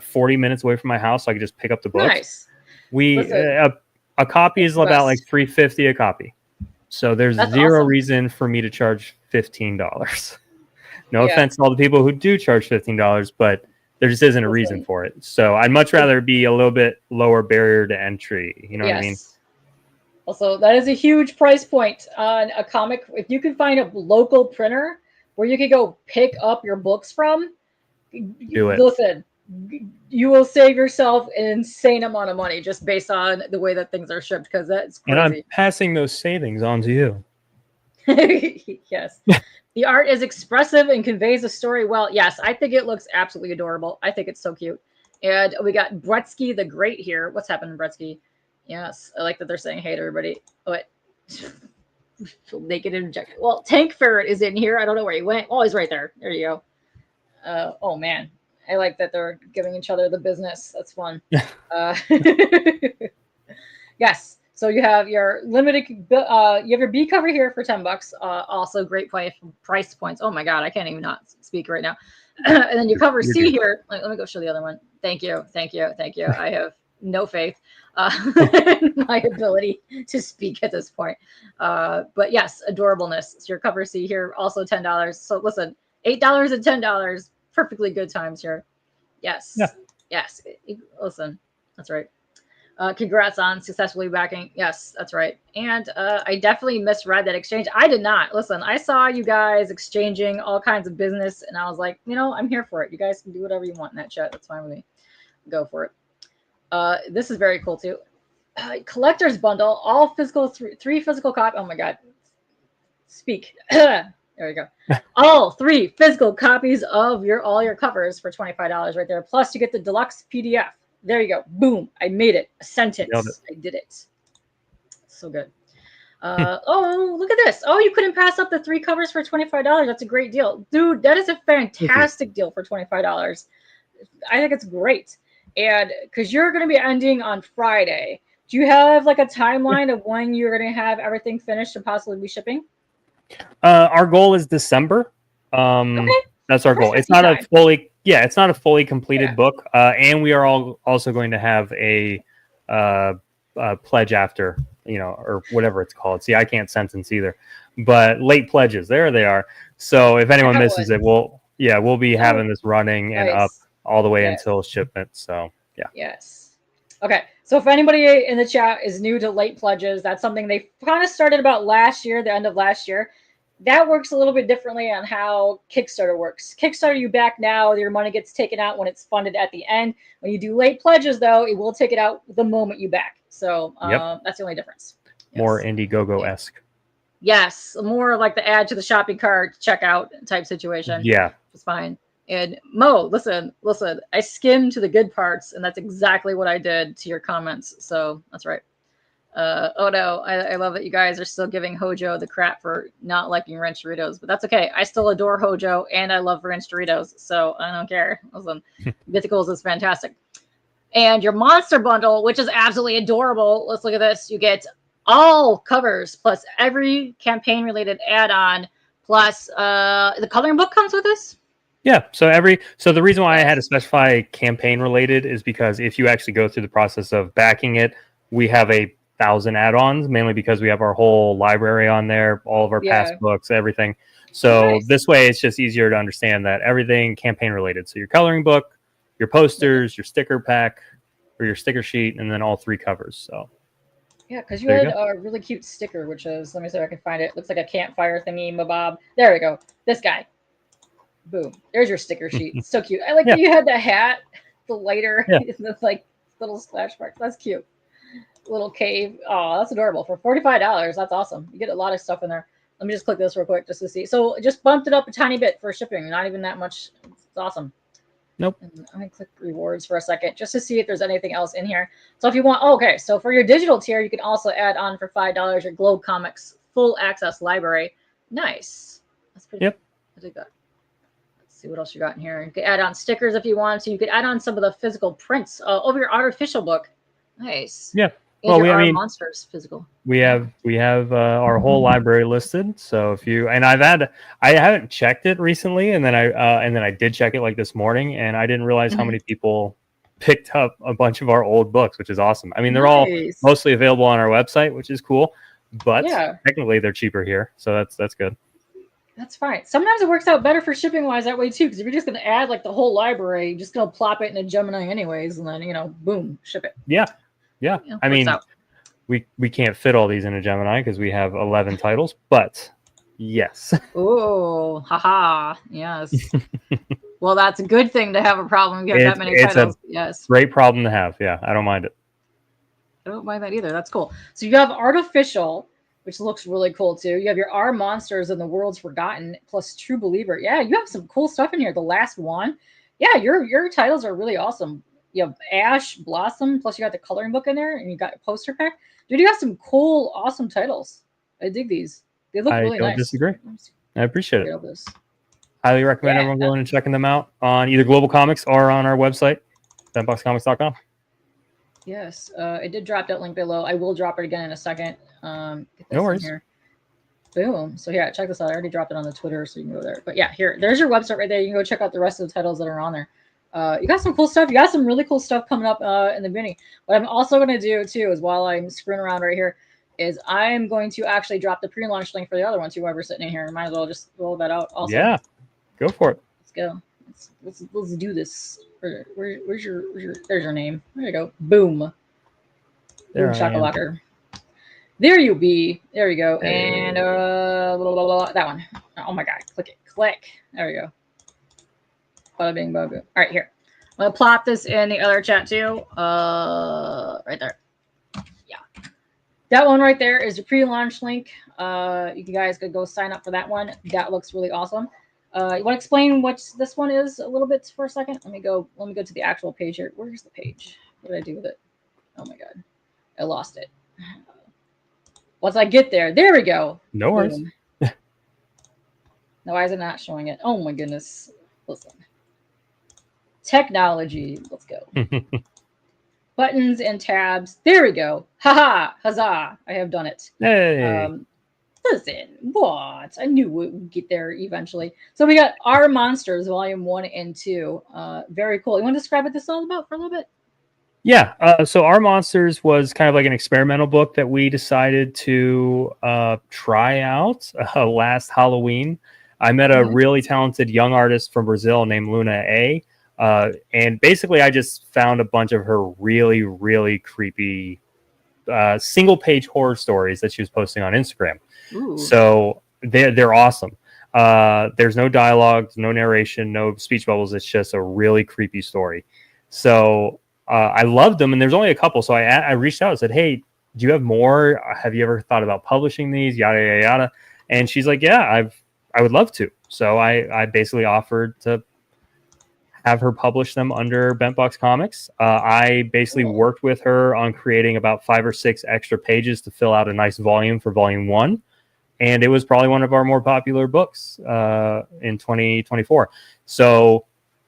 40 minutes away from my house, so I can just pick up the books. Nice. We a copy is about like $3.50 a copy. So there's zero reason for me to charge $15. No offense to all the people who do charge $15, but there just isn't a reason for it. So I'd much rather be a little bit lower barrier to entry. You know what I mean? Also, that is a huge price point on a comic. If you can find a local printer where you can go pick up your books from, do it. Listen, you will save yourself an insane amount of money just based on the way that things are shipped, because that's crazy. And I'm passing those savings on to you. Yes. The art is expressive and conveys the story well. Yes, I think it looks absolutely adorable. I think it's so cute. And we got Bretsky the Great here. What's happening, Bretsky? Yes, I like that they're saying hey to everybody. What? Naked and injected. Well, Tank Ferret is in here. I don't know where he went. Oh, he's right there. There you go. Oh, man. I like that they're giving each other the business. That's fun. Yes. So you have your limited, you have your B cover here for $10. Also great price points. Oh my God, I can't even not speak right now. And then your cover C here. Let me go show the other one. Thank you. I have no faith in my ability to speak at this point. But yes, adorableness. So your cover C here, also $10. So listen, $8 and $10, perfectly good times here. Yes. Yeah. Yes. Listen, that's right. Congrats on successfully backing. Yes, that's right. And I definitely misread that exchange. I did not. Listen, I saw you guys exchanging all kinds of business, and I was like, I'm here for it. You guys can do whatever you want in that chat. That's fine with me. Go for it. This is very cool too. Collector's bundle, all physical, three physical copies. Oh my God. Speak. There we go. All 3 physical copies of all your covers for $25 right there. Plus you get the deluxe PDF. There you go. Boom. I made it. A sentence. I did it. So good. Oh, look at this. Oh, you couldn't pass up the 3 covers for $25. That's a great deal. Dude, that is a fantastic deal for $25. I think it's great. And because you're going to be ending on Friday, do you have like a timeline of when you're going to have everything finished and possibly be shipping? Our goal is December. Okay. That's our goal. It's not a fully completed book. And we are also going to have a pledge after, or whatever it's called. See, I can't sentence either, but late pledges. There they are. So if anyone misses it, we'll be having this running and up all the way until shipment. So yeah. Yes. Okay. So if anybody in the chat is new to late pledges, that's something they kind of started about last year, the end of last year. That works a little bit differently on how Kickstarter works. Kickstarter, you back now, your money gets taken out when it's funded at the end. When you do late pledges, though, it will take it out the moment you back. So that's the only difference. Yes. More Indiegogo-esque. Yes, more like the add to the shopping cart, checkout type situation. Yeah. It's fine. And Mo, listen, I skimmed to the good parts, and that's exactly what I did to your comments. So that's right. Oh no, I love that you guys are still giving Hojo the crap for not liking Ranch Doritos, but that's okay. I still adore Hojo and I love Ranch Doritos, so I don't care. Listen, Mythicals is fantastic. And your monster bundle, which is absolutely adorable. Let's look at this. You get all covers plus every campaign related add-on plus the coloring book comes with this. Yeah. So the reason why I had to specify campaign related is because if you actually go through the process of backing it, we have 1,000 add-ons, mainly because we have our whole library on there, all of our past books, everything. So this way it's just easier to understand that everything campaign related. So your coloring book, your posters, your sticker pack, or your sticker sheet, and then all 3 covers. So yeah, because you had a really cute sticker, which is, let me see if I can find it. Looks like a campfire thingy, mabob. There we go. This guy. Boom. There's your sticker sheet. It's so cute. I like that you had the hat, the lighter, the like little splash marks. That's cute. Little cave. Oh, that's adorable. For $45, that's awesome. You get a lot of stuff in there. Let me just click this real quick just to see. So just bumped it up a tiny bit for shipping. Not even that much. It's awesome. Nope. And I'm going to click rewards for a second just to see if there's anything else in here. So if you want, okay, so for your digital tier, you can also add on for $5 your Globe Comics full access library. Nice. That's pretty. Yep. I dig that. Let's see what else you got in here. You could add on stickers if you want. So you could add on some of the physical prints over your artificial book. Nice. Yeah. And Well, your monsters physical. We have our whole library listed. So if you and I haven't checked it recently, and then I did check it like this morning, and I didn't realize how many people picked up a bunch of our old books, which is awesome. I mean, they're all mostly available on our website, which is cool, but technically they're cheaper here, so that's good. That's fine. Sometimes it works out better for shipping wise that way too, because if you're just going to add like the whole library, you're just going to plop it in a Gemini anyways, and then boom, ship it. Yeah. I mean, we can't fit all these in a Gemini because we have 11 titles, but yes. Oh, haha, yes. Well, that's a good thing to have a problem getting that many titles. Yes, great problem to have. Yeah, I don't mind it. I don't mind that either. That's cool. So you have artificial, which looks really cool too. You have your Our Monsters and the World's Forgotten plus True Believer. Yeah, you have some cool stuff in here. The last one. Yeah, your titles are really awesome. You have Ash, Blossom, plus you got the coloring book in there, and you got a poster pack. Dude, you got some cool, awesome titles. I dig these. They look really nice. I don't disagree. I appreciate it. Highly recommend everyone going and checking them out on either Global Comics or on our website, BentBoxComics.com. Yes, I did drop that link below. I will drop it again in a second. No worries. Here. Boom. So yeah, check this out. I already dropped it on the Twitter, so you can go there. But yeah, there's your website right there. You can go check out the rest of the titles that are on there. You got some cool stuff. You got some really cool stuff coming up in the beginning. What I'm also going to do too is while I'm screwing around right here is I'm going to actually drop the pre-launch link for the other one too. Whoever's sitting in here, might as well just roll that out. Also, yeah, go for it. Let's go. Let's do this. Where's your? There's your name. There you go. Boom. There, Shakalaka. There you be. There you go. And that one. Oh my god. Click it. Click. There we go. Bada bing, bada boom. All right, here. I'm gonna plop this in the other chat too. Right there. Yeah. That one right there is your pre-launch link. You guys could go sign up for that one. That looks really awesome. You want to explain what this one is a little bit for a second? Let me go to the actual page here. Where's the page? What did I do with it? Oh my god. I lost it. Once I get there, there we go. No worries. Now, why is it not showing it? Oh my goodness. Listen. Technology. Let's go. Buttons and tabs. There we go. Haha. Huzzah. I have done it. Hey. Listen, what? I knew we would get there eventually. So we got Our Monsters, Volume 1 and 2. Very cool. You want to describe what this is all about for a little bit? Yeah. So Our Monsters was kind of like an experimental book that we decided to try out last Halloween. I met a really talented young artist from Brazil named Luna A. And basically, I just found a bunch of her really, really creepy single-page horror stories that she was posting on Instagram. Ooh. So they're awesome. There's no dialogue, no narration, no speech bubbles. It's just a really creepy story. So I loved them, and there's only a couple. So I reached out and said, "Hey, do you have more? Have you ever thought about publishing these? Yada yada yada." And she's like, "Yeah, I would love to." So I basically offered to have her publish them under BentBox Comics. I basically worked with her on creating about 5 or 6 extra pages to fill out a nice volume for Volume 1. And it was probably one of our more popular books in 2024. So,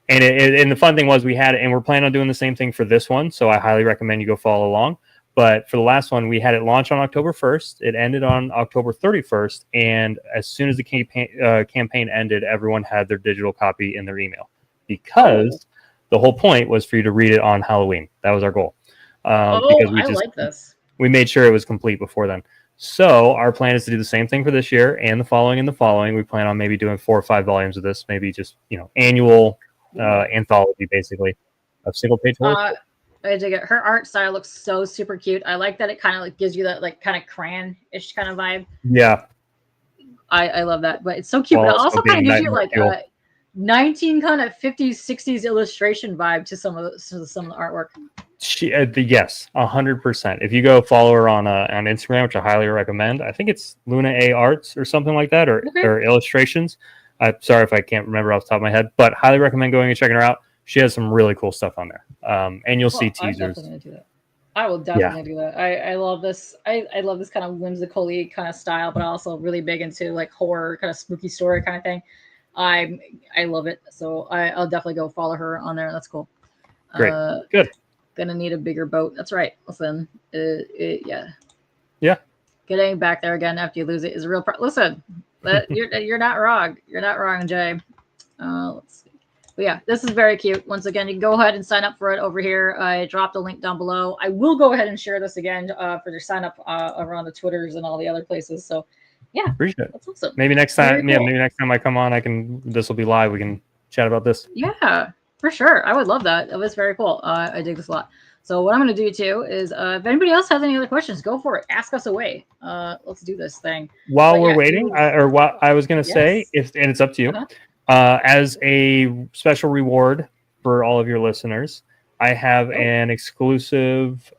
and the fun thing was we had it, and we're planning on doing the same thing for this one. So I highly recommend you go follow along. But for the last one, we had it launch on October 1st. It ended on October 31st. And as soon as the campaign ended, everyone had their digital copy in their email. Because the whole point was for you to read it on Halloween. That was our goal. Because I like this. We made sure it was complete before then. So our plan is to do the same thing for this year and the following and the following. We plan on maybe doing 4 or 5 volumes of this, maybe just, annual anthology, basically, of single-page horror. I dig it. Her art style looks so super cute. I like that it kind of like gives you that like kind of crayon-ish kind of vibe. Yeah. I love that. But it's so cute. But it also kind of gives you like 19 kind of 50s 60s illustration vibe to some of the artwork. Yes, 100%. If you go follow her on Instagram, which I highly recommend, I think it's Luna A Arts or something like that, or illustrations. I'm sorry if I can't remember off the top of my head, but highly recommend going and checking her out. She has some really cool stuff on there, and you'll see teasers. I'm definitely gonna do that. I will definitely do that. I love this. I love this kind of whimsically kind of style, but also really big into like horror, kind of spooky story kind of thing. I love it. So I'll definitely go follow her on there. That's cool. Great. Good. Gonna need a bigger boat. That's right. Listen, yeah. Yeah. Getting back there again after you lose it is a real problem. Listen, you're not wrong. You're not wrong, Jay. Let's see. But yeah, this is very cute. Once again, you can go ahead and sign up for it over here. I dropped a link down below. I will go ahead and share this again for their sign up around the Twitters and all the other places. So yeah, appreciate it. That's awesome. Maybe next time, Cool. yeah, maybe next time I come on, this will be live. We can chat about this. Yeah, for sure. I would love that. It was very cool. I dig this a lot. So what I'm going to do too is if anybody else has any other questions, go for it. Ask us away. Let's do this thing. While we're waiting, or what I was going to say, and it's up to you. As a special reward for all of your listeners, I have an exclusive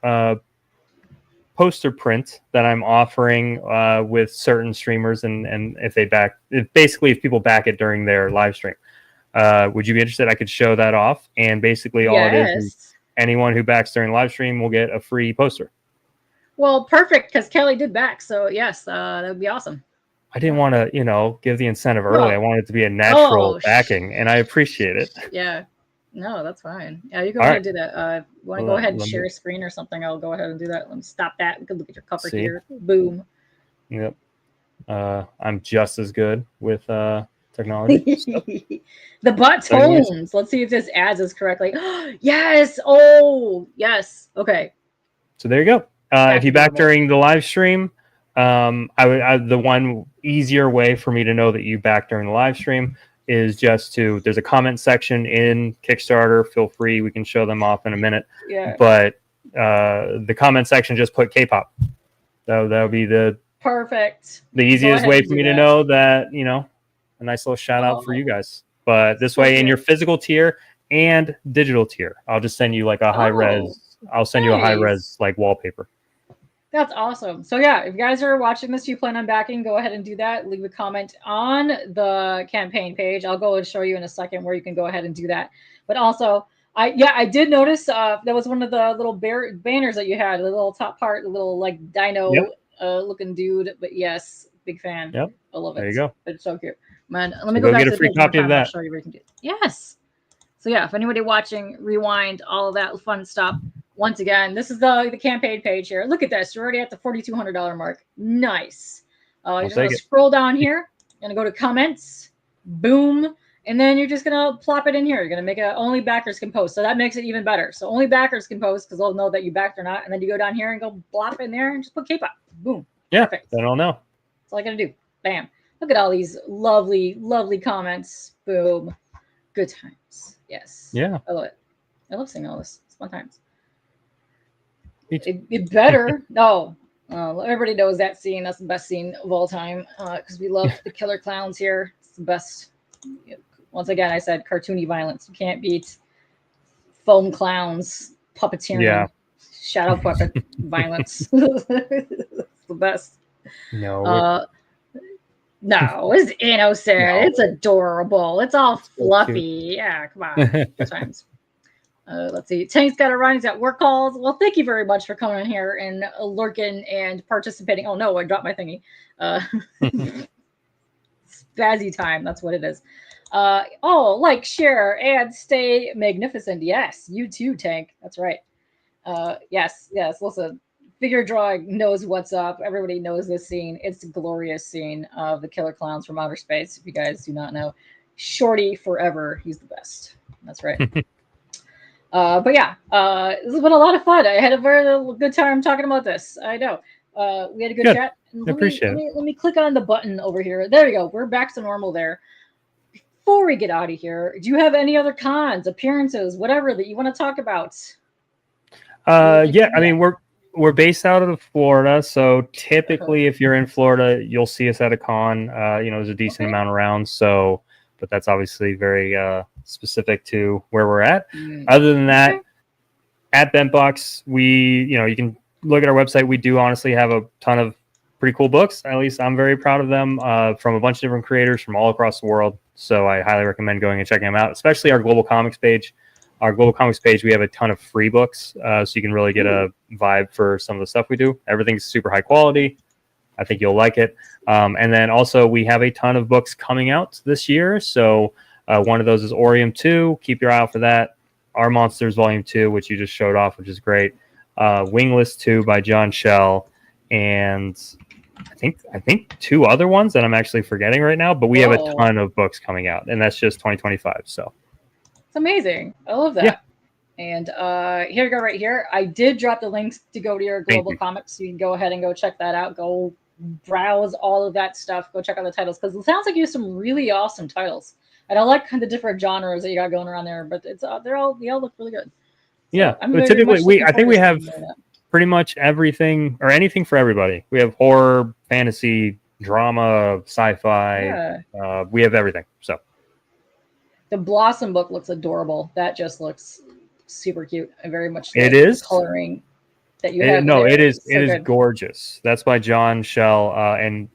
poster print that I'm offering with certain streamers, and if people back it during their live stream, would you be interested? I could show that off, and basically all it is anyone who backs during live stream will get a free poster. Well, perfect, because Kelly did back, so yes, that would be awesome. I didn't want to, give the incentive early. I wanted it to be a natural backing, and I appreciate it. Yeah. No, that's fine. Yeah, you go ahead and do that. Want to go ahead and share a screen or something? I'll go ahead and do that. Let me stop that. We can look at your cover here. Boom. Yep. I'm just as good with technology. So. The butt tones. Let's see if this adds us correctly. Yes. Oh, yes. Okay. So there you go. If you back during the live stream, the one easier way for me to know that you back during the live stream is just there's a comment section in Kickstarter. Feel free. We can show them off in a minute. Yeah. But the comment section, just put Kpop. That would be the easiest way for me to know that, a nice little shout out for you guys. But this way in your physical tier and digital tier, I'll just send you like a high res. I'll send you a high res like wallpaper. That's awesome. So yeah, if you guys are watching this, you plan on backing, go ahead and do that. Leave a comment on the campaign page. I'll go and show you in a second where you can go ahead and do that. But also, I did notice that was one of the little banners that you had, the little top part, the little like dino looking dude. But yes, big fan. Yep. I love it. There you go. It's so cute. Man, let me go back get a free copy of that. I'll show you where you can do it. Yes. So yeah, if anybody watching, rewind, all of that fun stuff. Once again, this is the campaign page here. Look at this. You're already at the $4,200 mark. Nice. You're just going to scroll down here. You're going to go to comments. Boom. And then you're just going to plop it in here. You're going to make it only backers can post. So that makes it even better. So only backers can post because they'll know that you backed or not. And then you go down here and go blop in there and just put Kpop. Boom. Yeah. Perfect. I don't know. That's all I got to do. Bam. Look at all these lovely, lovely comments. Boom. Good times. Yes. Yeah. I love it. I love seeing all this. It's fun times. It better. No. Everybody knows that scene. That's the best scene of all time because we love the killer clowns here. It's the best. Once again, I said cartoony violence. You can't beat foam clowns, puppeteering, shadow puppet violence. It's the best. No. No, it's innocent. No. It's adorable. It's all fluffy. Yeah, come on. Good times. Let's see. Tank's got a run. He's got work calls. Well, thank you very much for coming in here and lurking and participating. Oh, no, I dropped my thingy. Spazzy time. That's what it is. Like, share, and stay magnificent. Yes, you too, Tank. That's right. Yes. Listen, figure drawing knows what's up. Everybody knows this scene. It's a glorious scene of the killer clowns from outer space. If you guys do not know, Shorty forever. He's the best. That's right. But yeah, this has been a lot of fun. I had a very good time talking about this. I know. We had a good chat. Let me click on the button over here. There we go. We're back to normal there. Before we get out of here, do you have any other cons, appearances, whatever that you want to talk about? Yeah, I mean, we're based out of Florida, so typically if you're in Florida, you'll see us at a con. There's a decent amount around, so but that's obviously very specific to where we're at. Other than that, at BentBox, you can look at our website. We do honestly have a ton of pretty cool books. At least I'm very proud of them from a bunch of different creators from all across the world. So I highly recommend going and checking them out, especially our global comics page. our Global Comics page, we have a ton of free books, so you can really get a vibe for some of the stuff we do. Everything's super high quality. I think you'll like it. And then also we have a ton of books coming out this year. So one of those is Orium 2. Keep your eye out for that. Our Monsters Volume 2, which you just showed off, which is great. Wingless 2 by John Schell. And I think 2 other ones that I'm actually forgetting right now. But we have a ton of books coming out. And that's just 2025. So it's amazing. I love that. Yeah. And here you go right here. I did drop the links to go to your Global Comics. So you can go ahead and go check that out. Go browse all of that stuff. Go check out the titles because it sounds like you have some really awesome titles. And I like kind of the different genres that you got going around there, but it's they all look really good. So yeah, but typically I think we have pretty much everything or anything for everybody. We have horror, fantasy, drama, sci-fi. Yeah. We have everything. So the Blossom book looks adorable. That just looks super cute. I very much like it is coloring that you have. No, it is. It is gorgeous. That's by John Schell and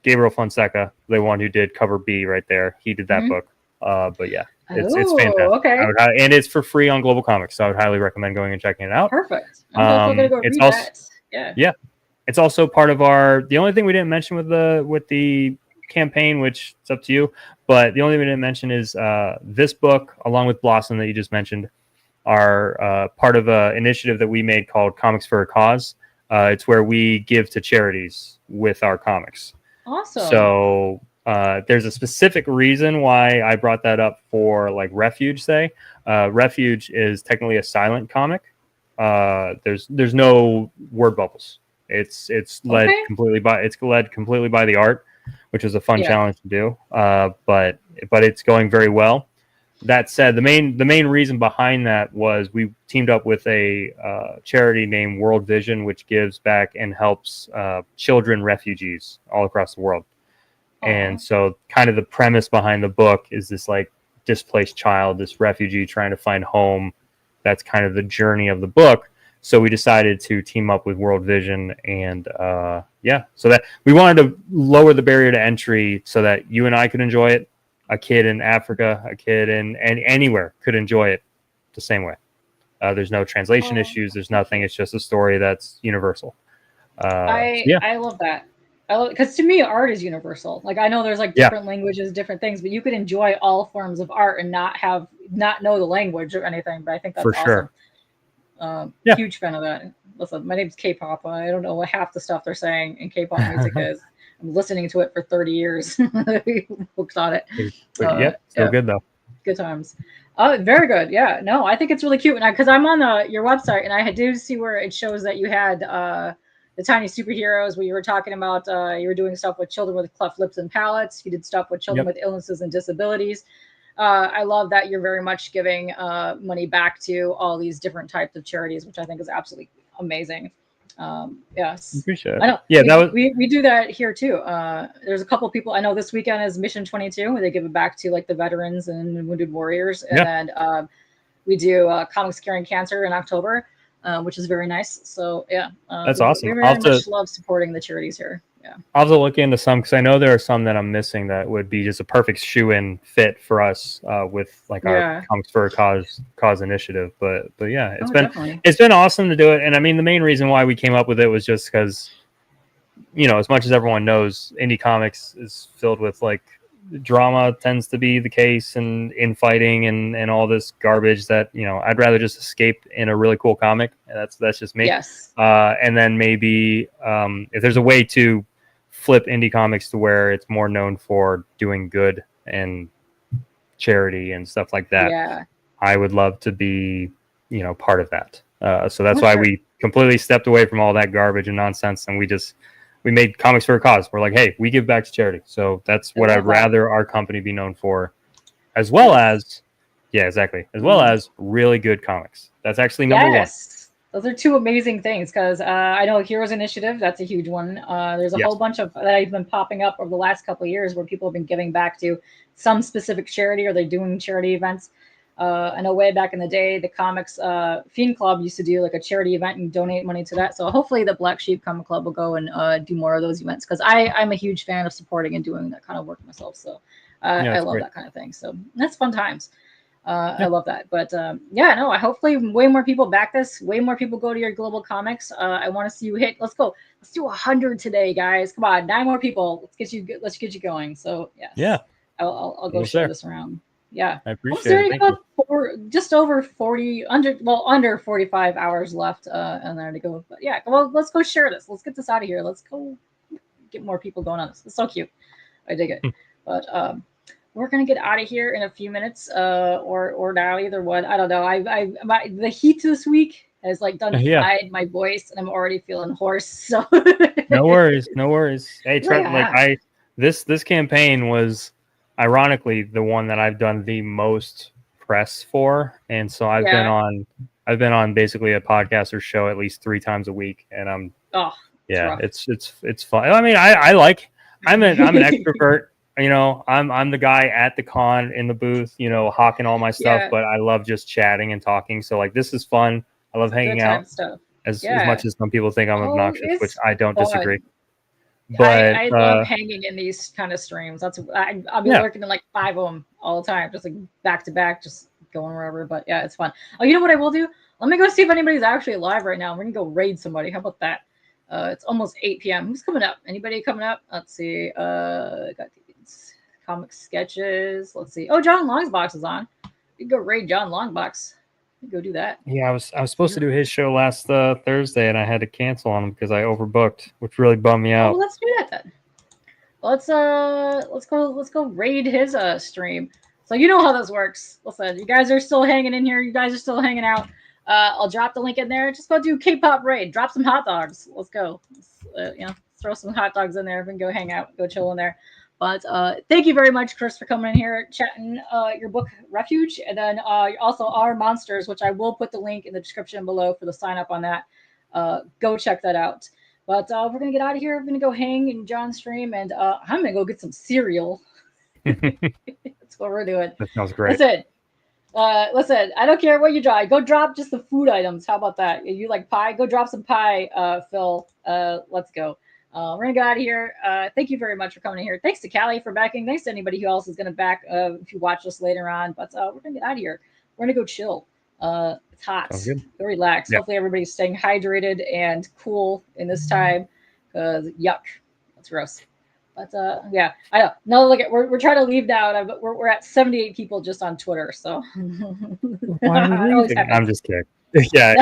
Gabriel Fonseca, the one who did cover B right there. He did that book. But yeah, it's fantastic. Okay. And it's for free on Global Comics, so I would highly recommend going and checking it out. Perfect. I'm gonna go read that. Yeah. It's also part of our. The only thing we didn't mention with the campaign, which it's up to you, but the only thing we didn't mention is this book, along with Blossom that you just mentioned, are part of an initiative that we made called Comics for a Cause. It's where we give to charities with our comics. Awesome. So there's a specific reason why I brought that up for like Refuge, say. Refuge is technically a silent comic. There's no word bubbles. It's led completely by the art, which was a fun challenge to do. But it's going very well. That said, the main reason behind that was we teamed up with a charity named World Vision, which gives back and helps children refugees all across the world. And so kind of the premise behind the book is this like displaced child, this refugee trying to find home. That's kind of the journey of the book. So we decided to team up with World Vision and so that we wanted to lower the barrier to entry so that you and I could enjoy it. A kid in Africa, a kid in anywhere could enjoy it the same way. There's no translation issues. There's nothing. It's just a story that's universal. I love that. I love because to me, art is universal. Like I know there's like different languages, different things, but you could enjoy all forms of art and not know the language or anything. But I think that's for awesome. Sure. Huge fan of that. Listen, my name's Kpop. I don't know what half the stuff they're saying in Kpop music is. I'm listening to it for 30 years. Hooked on it. Still good though. Good times. Oh, very good. Yeah, no, I think it's really cute. And because I'm on your website and I do see where it shows that you had the tiny superheroes where you were talking about you were doing stuff with children with cleft lips and palates. You did stuff with children with illnesses and disabilities. I love that you're very much giving money back to all these different types of charities, which I think is absolutely amazing. Yes, appreciate it. I know. Yeah, we do that here too. There's a couple of people I know. This weekend is Mission 22, where they give it back to like the veterans and wounded warriors, and we do Comics Curing Cancer in October, which is very nice. So that's awesome. We very much love supporting the charities here. Yeah, I'll have to look into some because I know there are some that I'm missing that would be just a perfect shoe-in fit for us with like our Comics for a Cause initiative. But yeah, it's been awesome to do it. And I mean, the main reason why we came up with it was just because, you know, as much as everyone knows, indie comics is filled with like drama tends to be the case and infighting and all this garbage that, you know, I'd rather just escape in a really cool comic. That's just me. Yes. And then maybe if there's a way to flip indie comics to where it's more known for doing good and charity and stuff like that, I would love to be, you know, part of that. So that's why we completely stepped away from all that garbage and nonsense, and we made Comics for a Cause. We're like, hey, we give back to charity. So that's what I'd rather our company be known for, as well as really good comics. That's actually number one. Those are two amazing things because I know Heroes Initiative, that's a huge one. There's a whole bunch of that have been popping up over the last couple of years where people have been giving back to some specific charity or they're doing charity events. I know way back in the day, the Comics Fiend Club used to do like a charity event and donate money to that. So hopefully the Black Sheep Comic Club will go and do more of those events because I'm a huge fan of supporting and doing that kind of work myself. So I love that kind of thing. So that's fun times. I love that. But yeah, no, I hopefully way more people back this. Way more people go to your global comics. I want to see you hit. Let's go. Let's do 100 today, guys. Come on, 9 more people. Let's get you going. So yes. Yeah. I'll go share this around. Yeah. I appreciate it. Thank you. Just over 40 under 45 hours left and there to go. But yeah, well, let's go share this. Let's get this out of here. Let's go get more people going on this. It's so cute. I dig it. But we're gonna get out of here in a few minutes, or now, either one. I don't know. The heat this week has like done fried my voice, and I'm already feeling hoarse. So no worries. Hey, Trent, this campaign was ironically the one that I've done the most press for, and so I've been on basically a podcast or show at least 3 times a week, and it's fun. I mean, I'm an extrovert. You know, I'm the guy at the con in the booth, you know, hawking all my stuff, but I love just chatting and talking. So like, this is fun. I love hanging out as much as some people think I'm obnoxious, which I don't disagree. But I love hanging in these kind of streams. I'll be lurking in like 5 of them all the time, just like back to back, just going wherever. But yeah, it's fun. Oh, you know what I will do? Let me go see if anybody's actually alive right now. We're gonna go raid somebody. How about that? It's almost 8 p.m. Who's coming up? Anybody coming up? Let's see. Got these comic sketches. Let's see. Oh, John Longbox is on. You can go raid John Longbox. Go do that. Yeah, I was supposed to do his show last Thursday, and I had to cancel on him because I overbooked, which really bummed me out. Oh, let's do that then. Let's go raid his stream. So you know how this works. Listen, you guys are still hanging in here. You guys are still hanging out. I'll drop the link in there. Just go do Kpop raid. Drop some hot dogs. Let's go. Throw some hot dogs in there and go hang out. Go chill in there. But thank you very much, Chris, for coming in here, chatting your book, Refuge. And then also Our Monsters, which I will put the link in the description below for the sign up on that. Go check that out. But we're going to get out of here. We're going to go hang in John's stream. And I'm going to go get some cereal. That's what we're doing. That sounds great. Listen, I don't care what you draw. Go drop just the food items. How about that? You like pie? Go drop some pie, Phil. Let's go. We're going to get out of here. Thank you very much for coming in here. Thanks to Callie for backing. Thanks to anybody who else is going to back if you watch us later on. But we're going to get out of here. We're going to go chill. It's hot. Go relax. Yeah. Hopefully everybody's staying hydrated and cool in this time. Because yuck. That's gross. But yeah, I know. No, look, we're trying to leave now, but we're at 78 people just on Twitter. So I'm just kidding. Yeah.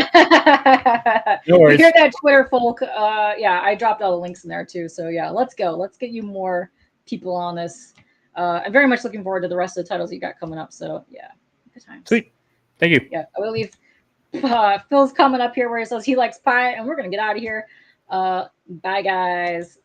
No worries. You hear that, Twitter folk? Yeah, I dropped all the links in there too. So yeah, let's go. Let's get you more people on this. I'm very much looking forward to the rest of the titles you got coming up. So yeah, good times. Sweet. Thank you. Yeah, I will leave. Phil's coming up here where he says he likes pie, and we're gonna get out of here. Bye, guys.